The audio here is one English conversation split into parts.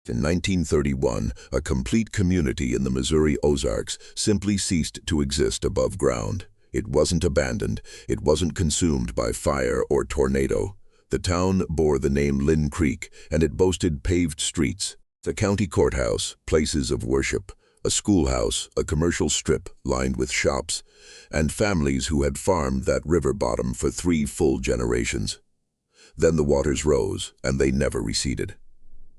In 1931, a complete community in the Missouri Ozarks simply ceased to exist above ground. It wasn't abandoned, it wasn't consumed by fire or tornado. The town bore the name Lynn Creek, and it boasted paved streets, a county courthouse, places of worship, a schoolhouse, a commercial strip lined with shops, and families who had farmed that river bottom for 3 full generations. Then the waters rose, and they never receded.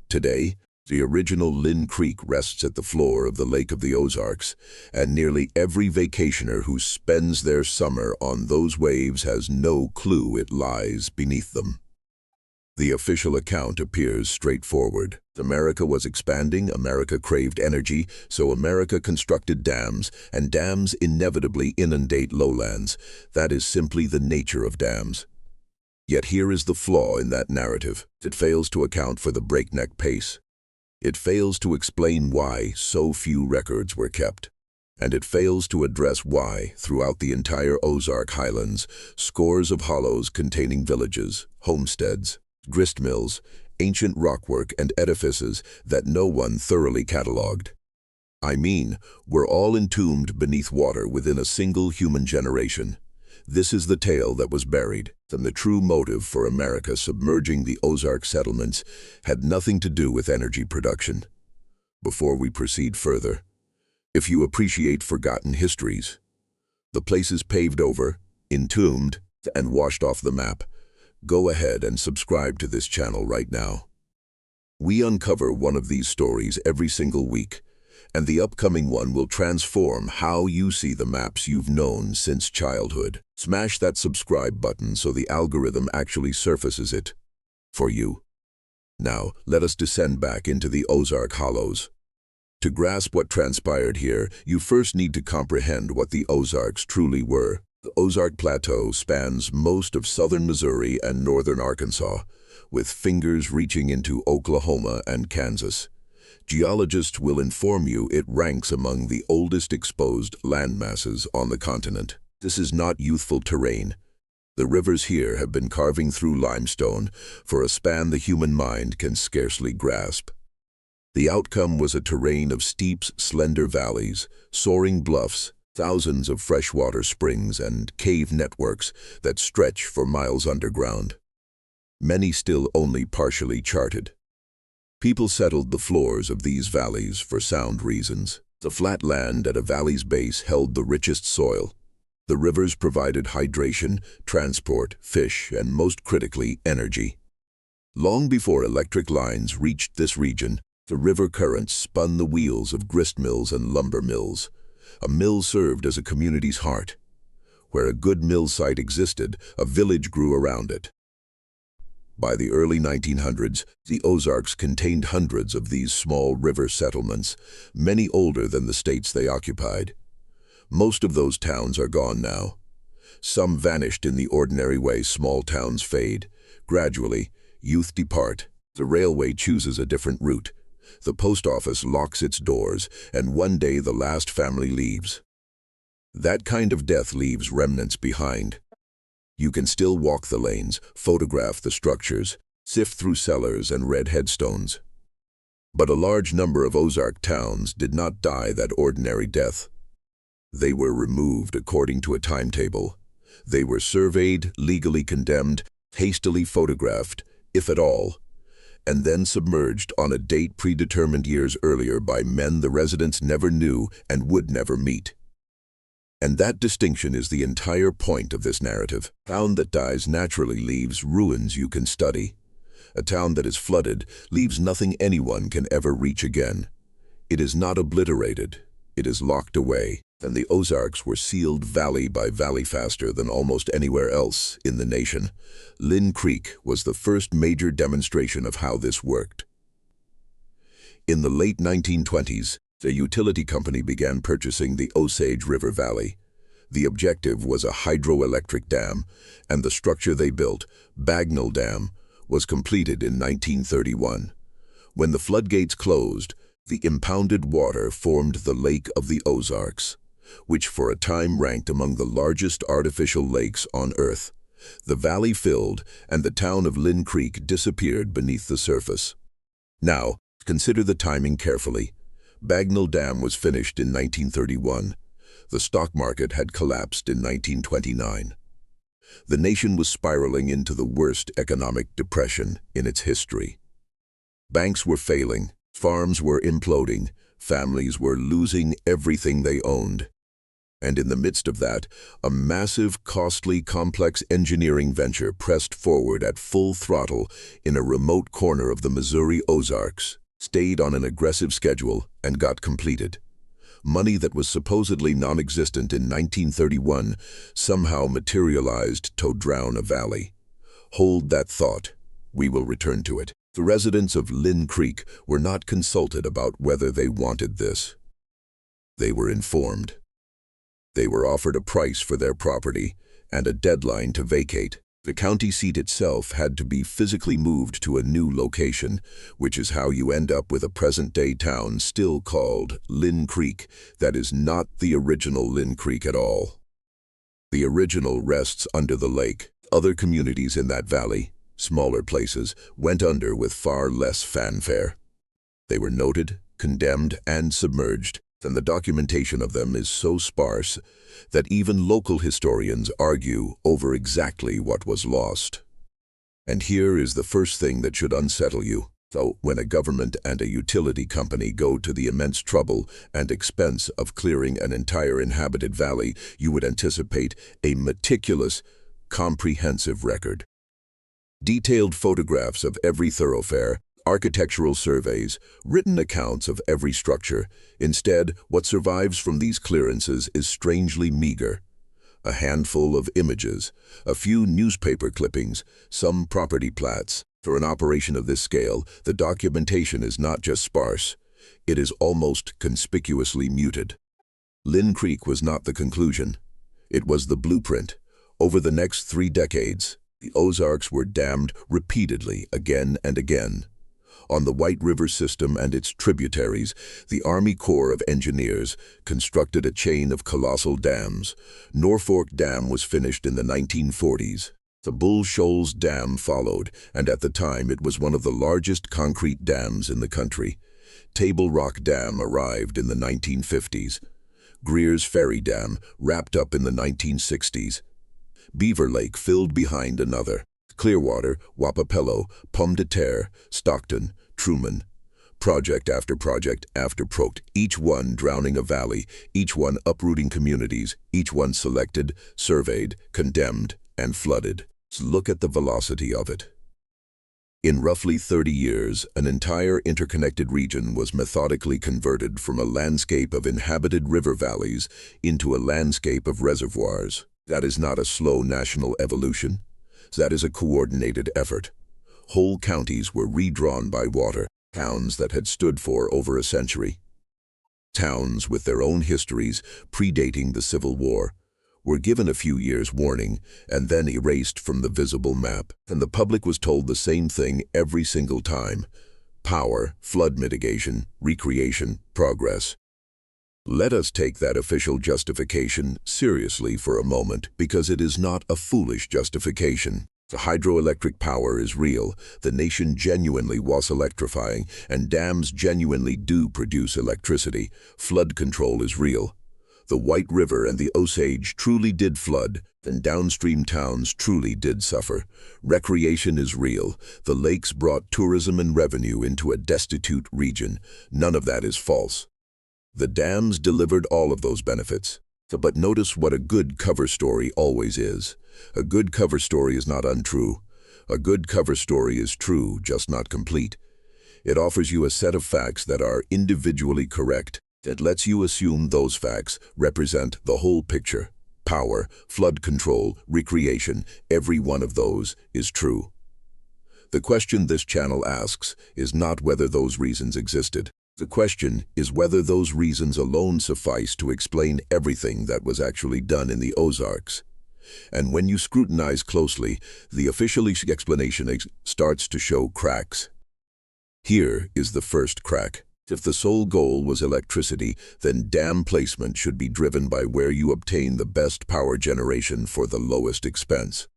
Today, the original Lynn Creek rests at the floor of the Lake of the Ozarks, and nearly every vacationer who spends their summer on those waves has no clue it lies beneath them. The official account appears straightforward. America was expanding, America craved energy, so America constructed dams, and dams inevitably inundate lowlands. That is simply the nature of dams. Yet here is the flaw in that narrative. It fails to account for the breakneck pace. It fails to explain why so few records were kept. And it fails to address why, throughout the entire Ozark Highlands, scores of hollows containing villages, homesteads, gristmills, ancient rockwork, and edifices that no one thoroughly catalogued. I mean, were all entombed beneath water within a single human generation. This is the tale that was buried, and the true motive for America submerging the Ozark settlements had nothing to do with energy production. Before we proceed further, if you appreciate forgotten histories, the places paved over, entombed, and washed off the map, go ahead and subscribe to this channel right now. We uncover one of these stories every single week, and the upcoming one will transform how you see the maps you've known since childhood. Smash that subscribe button so the algorithm actually surfaces it for you. Now, let us descend back into the Ozark Hollows. To grasp what transpired here, you first need to comprehend what the Ozarks truly were. The Ozark Plateau spans most of southern Missouri and northern Arkansas, with fingers reaching into Oklahoma and Kansas. Geologists will inform you it ranks among the oldest exposed landmasses on the continent. This is not youthful terrain. The rivers here have been carving through limestone for a span the human mind can scarcely grasp. The outcome was a terrain of steep, slender valleys, soaring bluffs, thousands of freshwater springs, and cave networks that stretch for miles underground. Many still only partially charted. People settled the floors of these valleys for sound reasons. The flat land at a valley's base held the richest soil. The rivers provided hydration, transport, fish, and most critically, energy. Long before electric lines reached this region, the river currents spun the wheels of gristmills and lumber mills. A mill served as a community's heart. Where a good mill site existed, a village grew around it. By the early 1900s, the Ozarks contained hundreds of these small river settlements, many older than the states they occupied. Most of those towns are gone now. Some vanished in the ordinary way small towns fade. Gradually, youth depart. The railway chooses a different route. The post office locks its doors, and one day the last family leaves. That kind of death leaves remnants behind. You can still walk the lanes, photograph the structures, sift through cellars and read headstones. But a large number of Ozark towns did not die that ordinary death. They were removed according to a timetable. They were surveyed, legally condemned, hastily photographed, if at all, and then submerged on a date predetermined years earlier by men the residents never knew and would never meet. And that distinction is the entire point of this narrative. A town that dies naturally leaves ruins you can study. A town that is flooded leaves nothing anyone can ever reach again. It is not obliterated, it is locked away. And the Ozarks were sealed valley by valley faster than almost anywhere else in the nation. Lynn Creek was the first major demonstration of how this worked. In the late 1920s, the utility company began purchasing the Osage River Valley. The objective was a hydroelectric dam, and the structure they built, Bagnell Dam, was completed in 1931. When the floodgates closed, the impounded water formed the Lake of the Ozarks, which for a time ranked among the largest artificial lakes on Earth. The valley filled, and the town of Lynn Creek disappeared beneath the surface. Now, Consider the timing carefully. Bagnell Dam was finished in 1931. The stock market had collapsed in 1929. The nation was spiraling into the worst economic depression in its history. Banks were failing, farms were imploding, families were losing everything they owned. And in the midst of that, a massive, costly, complex engineering venture pressed forward at full throttle in a remote corner of the Missouri Ozarks, stayed on an aggressive schedule, and got completed. Money that was supposedly non-existent in 1931 somehow materialized to drown a valley. Hold that thought. We will return to it. The residents of Lynn Creek were not consulted about whether they wanted this. They were informed. They were offered a price for their property and a deadline to vacate. The county seat itself had to be physically moved to a new location, which is how you end up with a present-day town still called Lynn Creek that is not the original Lynn Creek at all. The original rests under the lake. Other communities in that valley, smaller places, went under with far less fanfare. They were noted, condemned, and submerged, and the documentation of them is so sparse that even local historians argue over exactly what was lost. And here is the first thing that should unsettle you. So, when a government and a utility company go to the immense trouble and expense of clearing an entire inhabited valley, you would anticipate a meticulous, comprehensive record. Detailed photographs of every thoroughfare, architectural surveys, written accounts of every structure. Instead, what survives from these clearances is strangely meager. A handful of images, a few newspaper clippings, some property plats. For an operation of this scale, the documentation is not just sparse, it is almost conspicuously muted. Lynn Creek was not the conclusion. It was the blueprint. Over the next 3 decades, the Ozarks were dammed repeatedly again and again. On the White River system and its tributaries, the Army Corps of Engineers constructed a chain of colossal dams. Norfork Dam was finished in the 1940s. The Bull Shoals Dam followed, and at the time it was one of the largest concrete dams in the country. Table Rock Dam arrived in the 1950s. Greers Ferry Dam wrapped up in the 1960s. Beaver Lake filled behind another. Clearwater, Wapapello, Pomme de Terre, Stockton, Truman. Project after project, each one drowning a valley, each one uprooting communities, each one selected, surveyed, condemned, and flooded. Look at the velocity of it. In roughly 30 years, an entire interconnected region was methodically converted from a landscape of inhabited river valleys into a landscape of reservoirs. That is not a slow national evolution. That is a coordinated effort. Whole counties were redrawn by water, towns that had stood for over a century. Towns with their own histories predating the Civil War were given a few years' warning and then erased from the visible map. And the public was told the same thing every single time. Power, flood mitigation, recreation, progress. Let us take that official justification seriously for a moment, because it is not a foolish justification. The hydroelectric power is real, the nation genuinely was electrifying, and dams genuinely do produce electricity. Flood control is real. The White River and the Osage truly did flood, and downstream towns truly did suffer. Recreation is real. The lakes brought tourism and revenue into a destitute region. None of that is false. The dams delivered all of those benefits. But notice what a good cover story always is. A good cover story is not untrue. A good cover story is true, just not complete. It offers you a set of facts that are individually correct. It lets you assume those facts represent the whole picture. Power, flood control, recreation, every one of those is true. The question this channel asks is not whether those reasons existed. The question is whether those reasons alone suffice to explain everything that was actually done in the Ozarks. And when you scrutinize closely, the official explanation starts to show cracks. Here is the first crack. If the sole goal was electricity, then dam placement should be driven by where you obtain the best power generation for the lowest expense.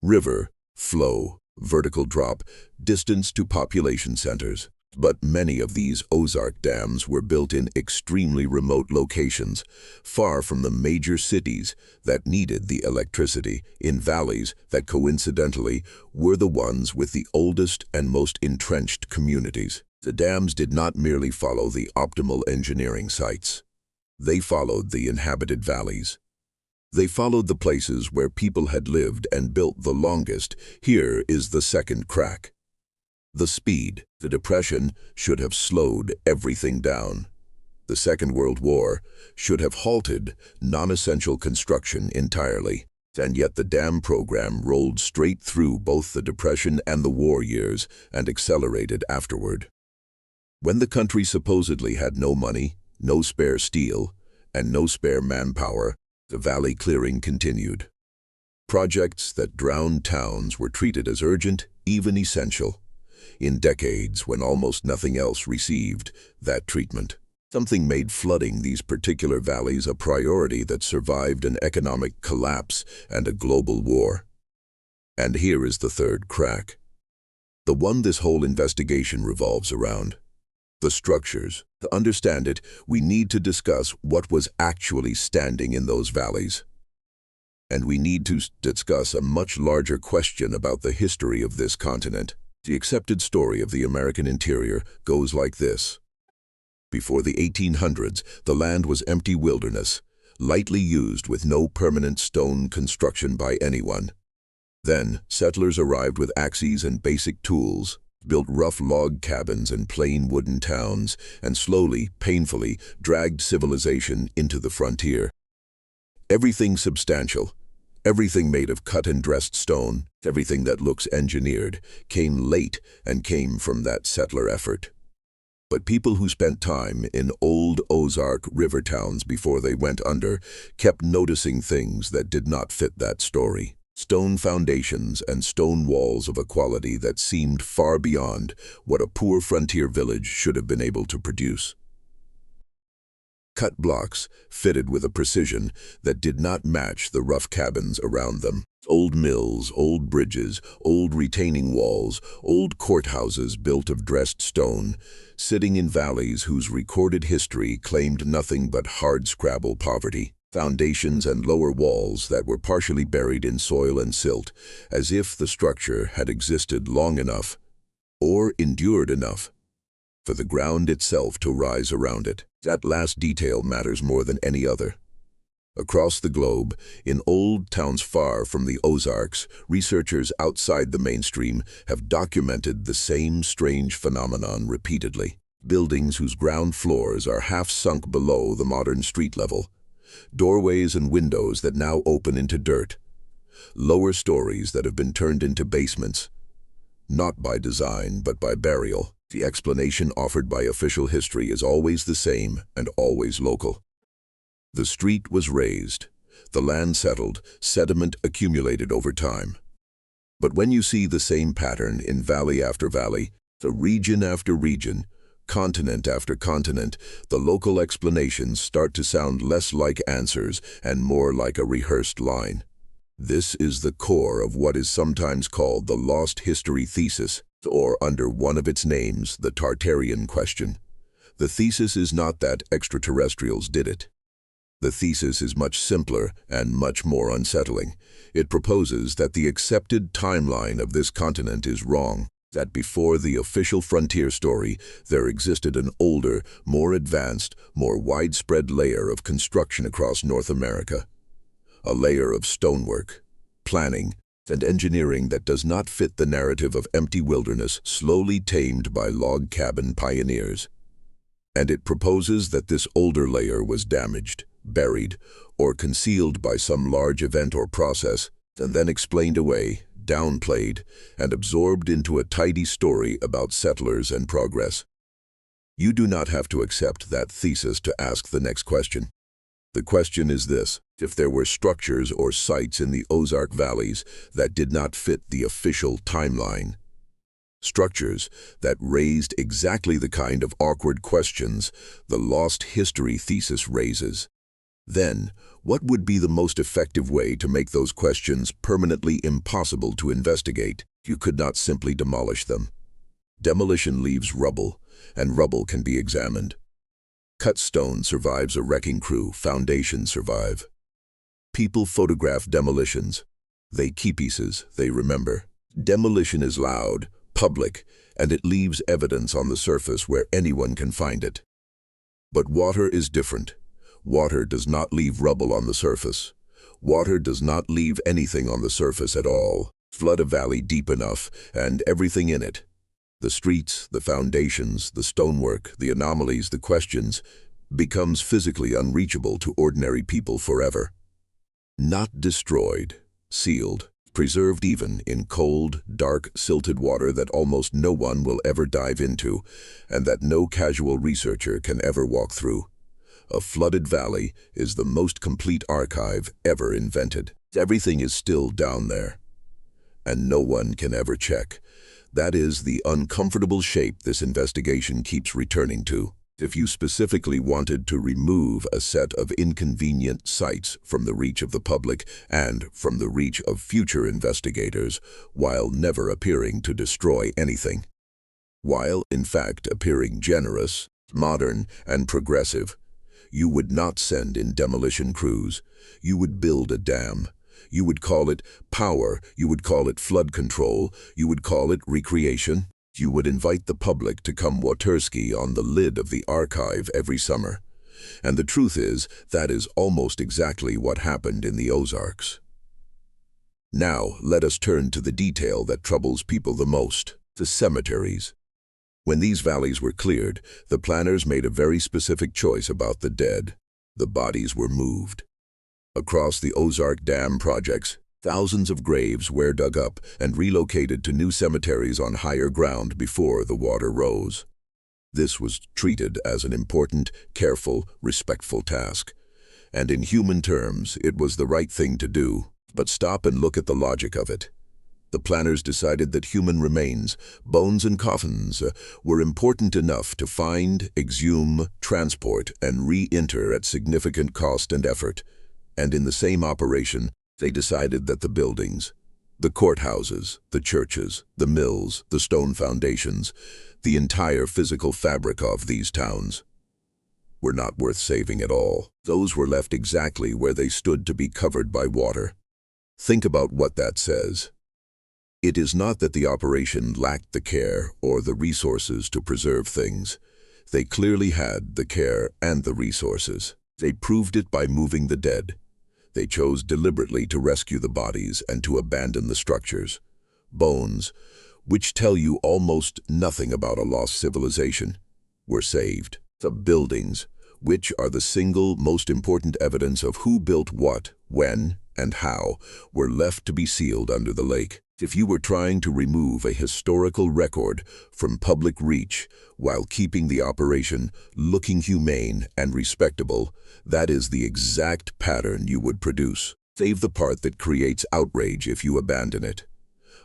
River, flow, vertical drop, distance to population centers. But many of these Ozark dams were built in extremely remote locations, far from the major cities that needed the electricity, in valleys that coincidentally were the ones with the oldest and most entrenched communities. The dams did not merely follow the optimal engineering sites. They followed the inhabited valleys. They followed the places where people had lived and built the longest. Here is the second crack. The speed. The Depression should have slowed everything down. The Second World War should have halted non-essential construction entirely. And yet the dam program rolled straight through both the Depression and the war years and accelerated afterward. When the country supposedly had no money, no spare steel, and no spare manpower, the valley clearing continued. Projects that drowned towns were treated as urgent, even essential. In decades when almost nothing else received that treatment. Something made flooding these particular valleys a priority that survived an economic collapse and a global war. And here is the third crack. The one this whole investigation revolves around. The structures. To understand it, we need to discuss what was actually standing in those valleys. And we need to discuss a much larger question about the history of this continent. The accepted story of the American interior goes like this. Before the 1800s, the land was empty wilderness, lightly used with no permanent stone construction by anyone. Then, settlers arrived with axes and basic tools, built rough log cabins and plain wooden towns, and slowly, painfully, dragged civilization into the frontier. Everything substantial, everything made of cut and dressed stone, everything that looks engineered, came late and came from that settler effort. But people who spent time in old Ozark river towns before they went under kept noticing things that did not fit that story. Stone foundations and stone walls of a quality that seemed far beyond what a poor frontier village should have been able to produce. Cut blocks fitted with a precision that did not match the rough cabins around them. Old mills, old bridges, old retaining walls, old courthouses built of dressed stone, sitting in valleys whose recorded history claimed nothing but hardscrabble poverty. Foundations and lower walls that were partially buried in soil and silt, as if the structure had existed long enough, or endured enough, for the ground itself to rise around it. That last detail matters more than any other. Across the globe, in old towns far from the Ozarks, researchers outside the mainstream have documented the same strange phenomenon repeatedly. Buildings whose ground floors are half sunk below the modern street level. Doorways and windows that now open into dirt. Lower stories that have been turned into basements. Not by design, but by burial. The explanation offered by official history is always the same and always local. The street was raised, the land settled, sediment accumulated over time. But when you see the same pattern in valley after valley, the region after region, continent after continent, the local explanations start to sound less like answers and more like a rehearsed line. This is the core of what is sometimes called the lost history thesis, or under one of its names, the Tartarian question. The thesis is not that extraterrestrials did it. The thesis is much simpler and much more unsettling. It proposes that the accepted timeline of this continent is wrong, that before the official frontier story, there existed an older, more advanced, more widespread layer of construction across North America. A layer of stonework, planning, and engineering that does not fit the narrative of empty wilderness slowly tamed by log cabin pioneers. And it proposes that this older layer was damaged, buried, or concealed by some large event or process, and then explained away, downplayed, and absorbed into a tidy story about settlers and progress. You do not have to accept that thesis to ask the next question. The question is this: if there were structures or sites in the Ozark valleys that did not fit the official timeline, structures that raised exactly the kind of awkward questions the lost history thesis raises, then what would be the most effective way to make those questions permanently impossible to investigate? You could not simply demolish them. Demolition leaves rubble, and rubble can be examined. Cut stone survives a wrecking crew, foundations survive. People photograph demolitions. They keep pieces, they remember. Demolition is loud, public, and it leaves evidence on the surface where anyone can find it. But water is different. Water does not leave rubble on the surface. Water does not leave anything on the surface at all. Flood a valley deep enough, and everything in it, the streets, the foundations, the stonework, the anomalies, the questions, becomes physically unreachable to ordinary people forever. Not destroyed, sealed, preserved even in cold, dark, silted water that almost no one will ever dive into, and that no casual researcher can ever walk through. A flooded valley is the most complete archive ever invented. Everything is still down there, and no one can ever check. That is the uncomfortable shape this investigation keeps returning to. If you specifically wanted to remove a set of inconvenient sites from the reach of the public and from the reach of future investigators, while never appearing to destroy anything, while in fact appearing generous, modern, and progressive, you would not send in demolition crews. You would build a dam. You would call it power. You would call it flood control. You would call it recreation. You would invite the public to come waterski on the lid of the archive every summer. And the truth is, that is almost exactly what happened in the Ozarks. Now, let us turn to the detail that troubles people the most, the cemeteries. When these valleys were cleared, the planners made a very specific choice about the dead. The bodies were moved. Across the Ozark Dam projects, thousands of graves were dug up and relocated to new cemeteries on higher ground before the water rose. This was treated as an important, careful, respectful task. And in human terms, it was the right thing to do. But stop and look at the logic of it. The planners decided that human remains, bones and coffins, were important enough to find, exhume, transport, and re-enter at significant cost and effort. And in the same operation, they decided that the buildings, the courthouses, the churches, the mills, the stone foundations, the entire physical fabric of these towns, were not worth saving at all. Those were left exactly where they stood to be covered by water. Think about what that says. It is not that the operation lacked the care or the resources to preserve things. They clearly had the care and the resources. They proved it by moving the dead. They chose deliberately to rescue the bodies and to abandon the structures. Bones, which tell you almost nothing about a lost civilization, were saved. The buildings, which are the single most important evidence of who built what, when, and how, were left to be sealed under the lake. If you were trying to remove a historical record from public reach while keeping the operation looking humane and respectable, that is the exact pattern you would produce. Save the part that creates outrage if you abandon it.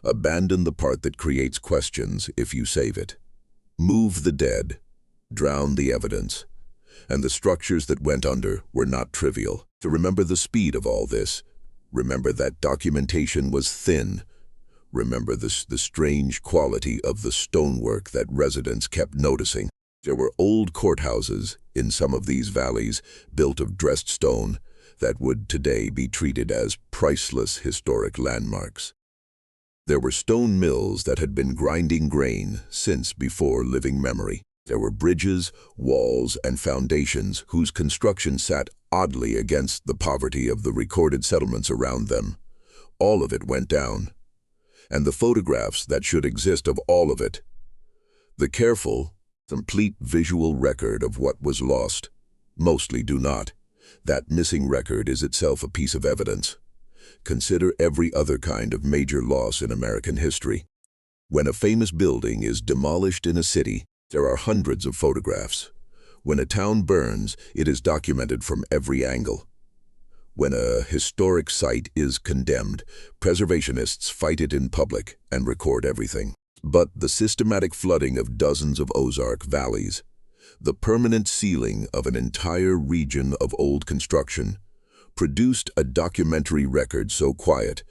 Abandon the part that creates questions if you save it. Move the dead. Drown the evidence. And the structures that went under were not trivial. To remember the speed of all this, remember that documentation was thin. Remember the strange quality of the stonework that residents kept noticing. There were old courthouses in some of these valleys built of dressed stone that would today be treated as priceless historic landmarks. There were stone mills that had been grinding grain since before living memory. There were bridges, walls, and foundations whose construction sat oddly against the poverty of the recorded settlements around them. All of it went down. And the photographs that should exist of all of it, the careful, complete visual record of what was lost, mostly do not. That missing record is itself a piece of evidence. Consider every other kind of major loss in American history. When a famous building is demolished in a city, there are hundreds of photographs. When a town burns, it is documented from every angle. When a historic site is condemned, preservationists fight it in public and record everything. But the systematic flooding of dozens of Ozark valleys, the permanent sealing of an entire region of old construction, produced a documentary record so quiet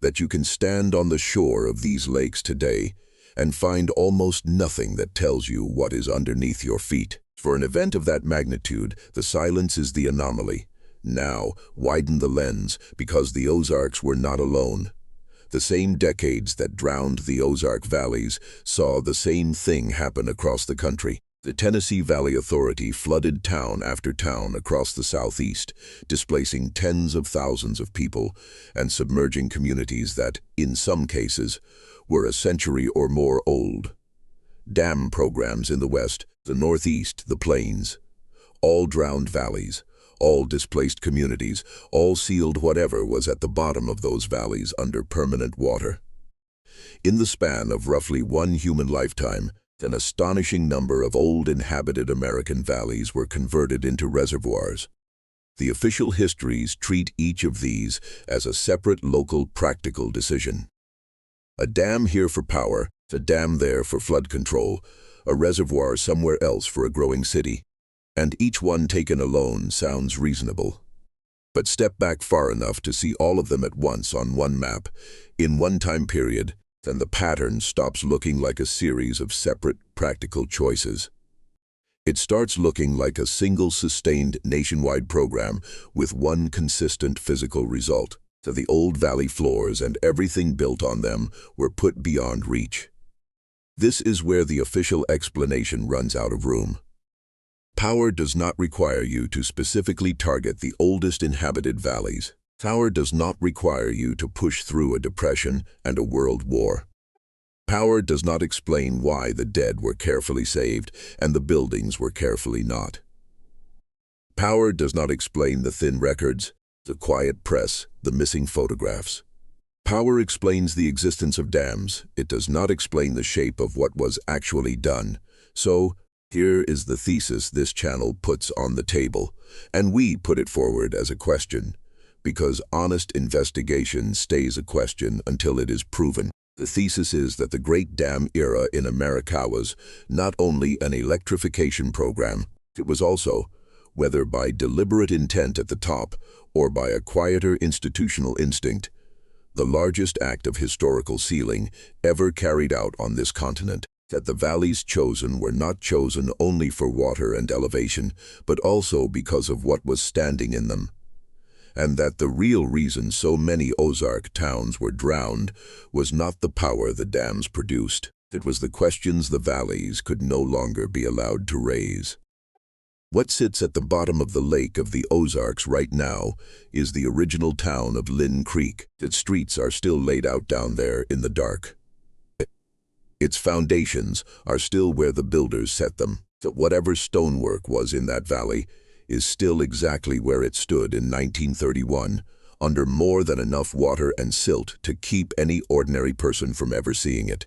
that you can stand on the shore of these lakes today and find almost nothing that tells you what is underneath your feet. For an event of that magnitude, the silence is the anomaly. Now, widen the lens, because the Ozarks were not alone. The same decades that drowned the Ozark valleys saw the same thing happen across the country. The Tennessee Valley Authority flooded town after town across the southeast, displacing tens of thousands of people and submerging communities that, in some cases, were a century or more old. Dam programs in the west, the northeast, the plains. All drowned valleys, all displaced communities, all sealed whatever was at the bottom of those valleys under permanent water. In the span of roughly one human lifetime, an astonishing number of old inhabited American valleys were converted into reservoirs. The official histories treat each of these as a separate local practical decision. A dam here for power, a dam there for flood control, a reservoir somewhere else for a growing city. And each one taken alone sounds reasonable. But step back far enough to see all of them at once on one map, in one time period, then the pattern stops looking like a series of separate, practical choices. It starts looking like a single sustained nationwide program with one consistent physical result. So the old valley floors and everything built on them were put beyond reach. This is where the official explanation runs out of room. Power does not require you to specifically target the oldest inhabited valleys. Power does not require you to push through a depression and a world war. Power does not explain why the dead were carefully saved and the buildings were carefully not. Power does not explain the thin records, the quiet press, the missing photographs. Power explains the existence of dams. It does not explain the shape of what was actually done. So, here is the thesis this channel puts on the table, and we put it forward as a question, because honest investigation stays a question until it is proven. The thesis is that the Great Dam era in America was not only an electrification program, it was also, whether by deliberate intent at the top or by a quieter institutional instinct, the largest act of historical sealing ever carried out on this continent. That the valleys chosen were not chosen only for water and elevation, but also because of what was standing in them. And that the real reason so many Ozark towns were drowned was not the power the dams produced. It was the questions the valleys could no longer be allowed to raise. What sits at the bottom of the lake of the Ozarks right now is the original town of Lynn Creek. Its streets are still laid out down there in the dark. Its foundations are still where the builders set them. That whatever stonework was in that valley is still exactly where it stood in 1931, under more than enough water and silt to keep any ordinary person from ever seeing it.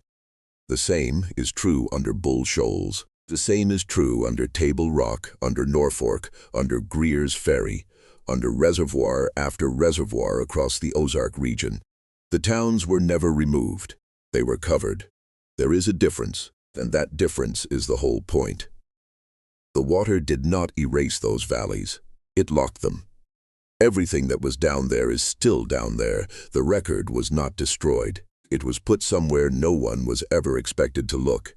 The same is true under Bull Shoals. The same is true under Table Rock, under Norfork, under Greers Ferry, under reservoir after reservoir across the Ozark region. The towns were never removed. They were covered. There is a difference, and that difference is the whole point. The water did not erase those valleys. It locked them. Everything that was down there is still down there. The record was not destroyed. It was put somewhere no one was ever expected to look.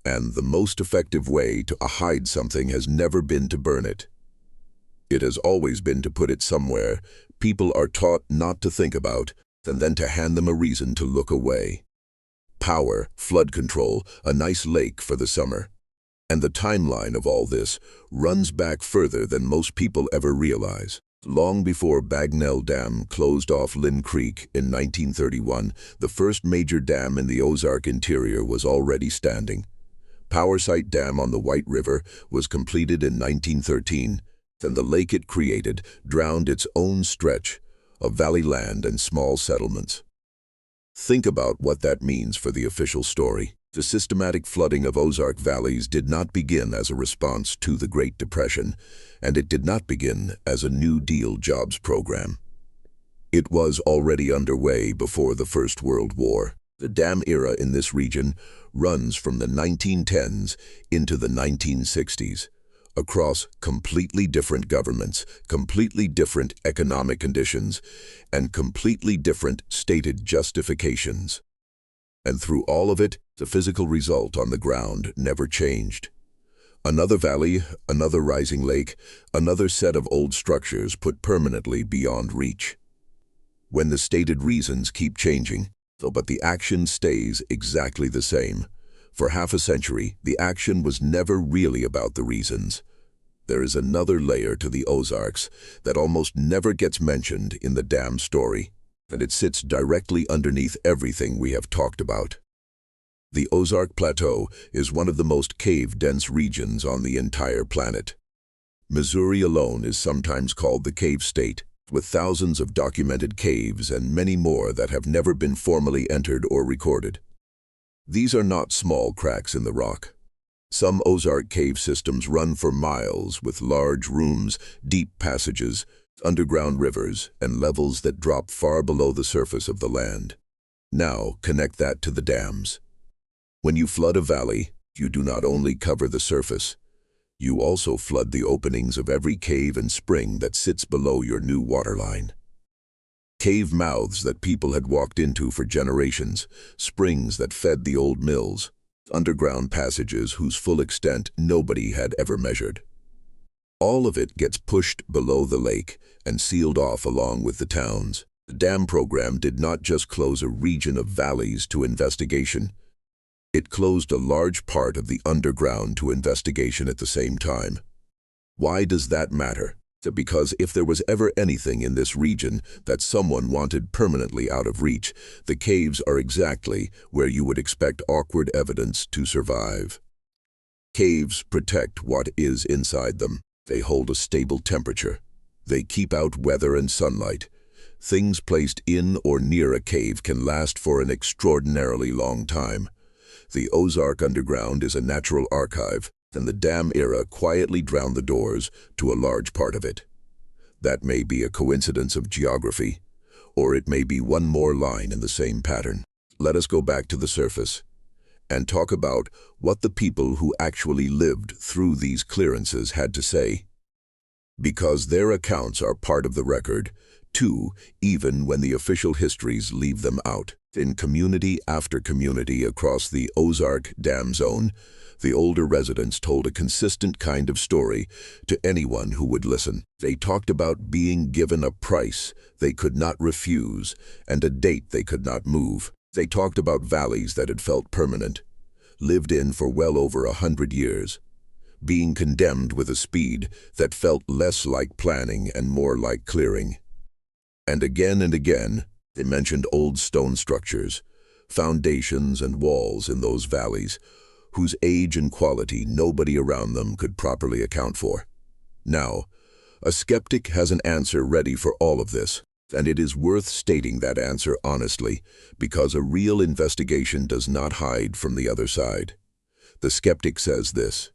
And the most effective way to hide something has never been to burn it. It has always been to put it somewhere people are taught not to think about, and then to hand them a reason to look away. Power, flood control, a nice lake for the summer. And the timeline of all this runs back further than most people ever realize. Long before Bagnell Dam closed off Lynn Creek in 1931, the first major dam in the Ozark interior was already standing. Power Site Dam on the White River was completed in 1913, and the lake it created drowned its own stretch of valley land and small settlements. Think about what that means for the official story. The systematic flooding of Ozark valleys did not begin as a response to the Great Depression, and it did not begin as a New Deal jobs program. It was already underway before the First World War. The dam era in this region runs from the 1910s into the 1960s, across completely different governments, completely different economic conditions, and completely different stated justifications. And through all of it, the physical result on the ground never changed. Another valley, another rising lake, another set of old structures put permanently beyond reach. When the stated reasons keep changing, but the action stays exactly the same. For half a century, the action was never really about the reasons. There is another layer to the Ozarks that almost never gets mentioned in the dam story, and it sits directly underneath everything we have talked about. The Ozark Plateau is one of the most cave-dense regions on the entire planet. Missouri alone is sometimes called the cave state, with thousands of documented caves and many more that have never been formally entered or recorded. These are not small cracks in the rock. Some Ozark cave systems run for miles with large rooms, deep passages, underground rivers, and levels that drop far below the surface of the land. Now connect that to the dams. When you flood a valley, you do not only cover the surface, you also flood the openings of every cave and spring that sits below your new waterline. Cave mouths that people had walked into for generations, springs that fed the old mills, underground passages whose full extent nobody had ever measured. All of it gets pushed below the lake and sealed off along with the towns. The dam program did not just close a region of valleys to investigation. It closed a large part of the underground to investigation at the same time. Why does that matter? Because if there was ever anything in this region that someone wanted permanently out of reach, the caves are exactly where you would expect awkward evidence to survive. Caves protect what is inside them. They hold a stable temperature. They keep out weather and sunlight. Things placed in or near a cave can last for an extraordinarily long time. The Ozark Underground is a natural archive, and the dam era quietly drowned the doors to a large part of it. That may be a coincidence of geography, or it may be one more line in the same pattern. Let us go back to the surface and talk about what the people who actually lived through these clearances had to say. Because their accounts are part of the record, too, even when the official histories leave them out. In community after community across the Ozark Dam Zone, the older residents told a consistent kind of story to anyone who would listen. They talked about being given a price they could not refuse and a date they could not move. They talked about valleys that had felt permanent, lived in for well over 100 years, being condemned with a speed that felt less like planning and more like clearing. And again, they mentioned old stone structures, foundations and walls in those valleys, whose age and quality nobody around them could properly account for. Now, a skeptic has an answer ready for all of this, and it is worth stating that answer honestly, because a real investigation does not hide from the other side. The skeptic says this: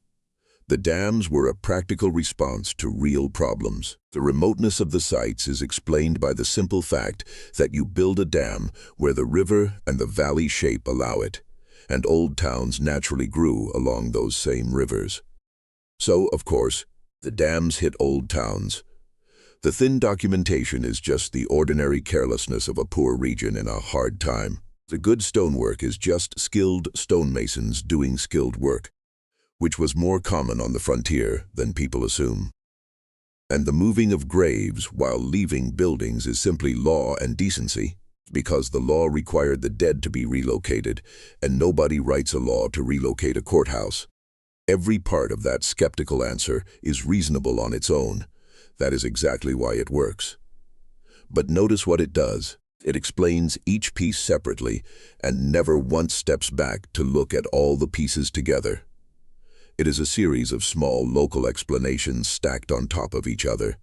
the dams were a practical response to real problems. The remoteness of the sites is explained by the simple fact that you build a dam where the river and the valley shape allow it, and old towns naturally grew along those same rivers. So, of course, the dams hit old towns. The thin documentation is just the ordinary carelessness of a poor region in a hard time. The good stonework is just skilled stonemasons doing skilled work, which was more common on the frontier than people assume. And the moving of graves while leaving buildings is simply law and decency, because the law required the dead to be relocated, and nobody writes a law to relocate a courthouse. Every part of that skeptical answer is reasonable on its own. That is exactly why it works. But notice what it does. It explains each piece separately and never once steps back to look at all the pieces together. It is a series of small local explanations stacked on top of each other.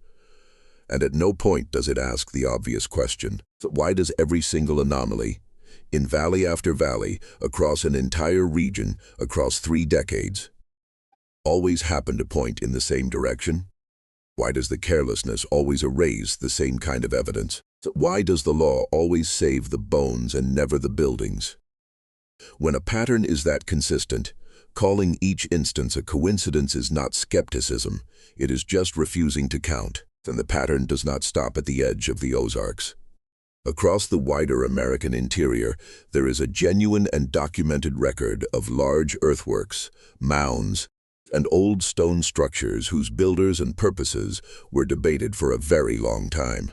And at no point does it ask the obvious question: why does every single anomaly, in valley after valley, across an entire region, across 3 decades, always happen to point in the same direction? Why does the carelessness always erase the same kind of evidence? Why does the law always save the bones and never the buildings? When a pattern is that consistent, calling each instance a coincidence is not skepticism, it is just refusing to count. And the pattern does not stop at the edge of the Ozarks. Across the wider American interior, there is a genuine and documented record of large earthworks, mounds, and old stone structures whose builders and purposes were debated for a very long time.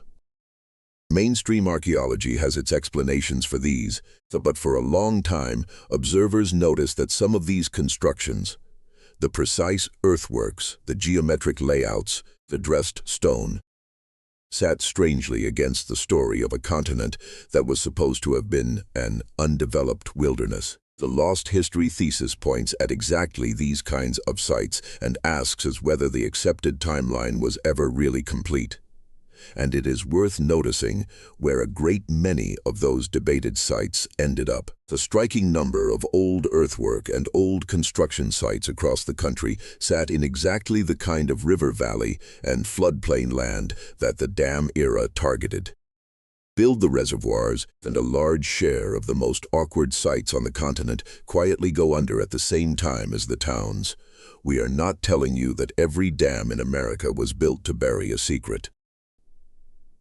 Mainstream archaeology has its explanations for these, but for a long time, observers noticed that some of these constructions, the precise earthworks, the geometric layouts, the dressed stone, sat strangely against the story of a continent that was supposed to have been an undeveloped wilderness. The lost history thesis points at exactly these kinds of sites and asks us whether the accepted timeline was ever really complete. And it is worth noticing where a great many of those debated sites ended up. The striking number of old earthwork and old construction sites across the country sat in exactly the kind of river valley and floodplain land that the dam era targeted. Build the reservoirs, and a large share of the most awkward sites on the continent quietly go under at the same time as the towns. We are not telling you that every dam in America was built to bury a secret.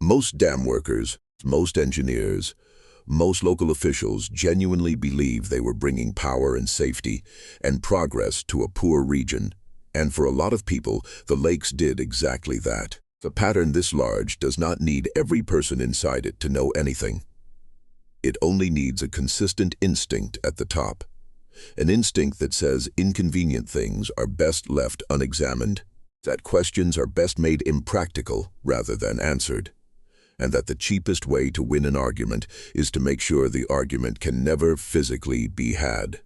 Most dam workers, most engineers, most local officials genuinely believe they were bringing power and safety and progress to a poor region. And for a lot of people, the lakes did exactly that. A pattern this large does not need every person inside it to know anything. It only needs a consistent instinct at the top. An instinct that says inconvenient things are best left unexamined, that questions are best made impractical rather than answered, and that the cheapest way to win an argument is to make sure the argument can never physically be had.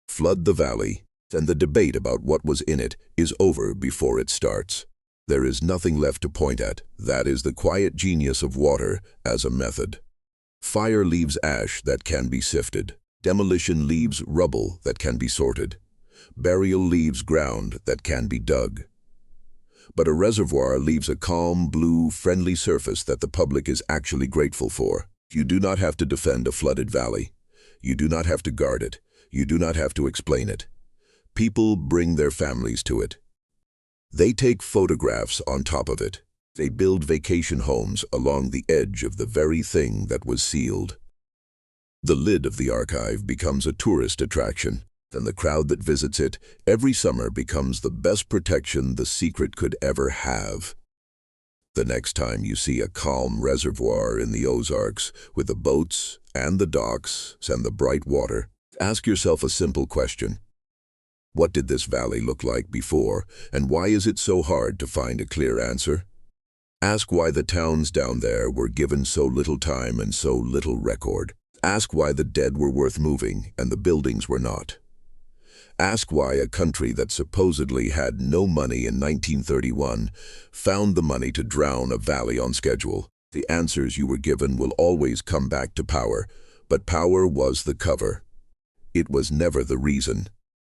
Flood the valley, and the debate about what was in it is over before it starts. There is nothing left to point at. That is the quiet genius of water as a method. Fire leaves ash that can be sifted. Demolition leaves rubble that can be sorted. Burial leaves ground that can be dug. But a reservoir leaves a calm, blue, friendly surface that the public is actually grateful for. You do not have to defend a flooded valley. You do not have to guard it. You do not have to explain it. People bring their families to it. They take photographs on top of it. They build vacation homes along the edge of the very thing that was sealed. The lid of the archive becomes a tourist attraction, and the crowd that visits it every summer becomes the best protection the secret could ever have. The next time you see a calm reservoir in the Ozarks with the boats and the docks and the bright water, ask yourself a simple question. What did this valley look like before, and why is it so hard to find a clear answer? Ask why the towns down there were given so little time and so little record. Ask why the dead were worth moving and the buildings were not. Ask why a country that supposedly had no money in 1931 found the money to drown a valley on schedule. The answers you were given will always come back to power, but power was the cover. It was never the reason.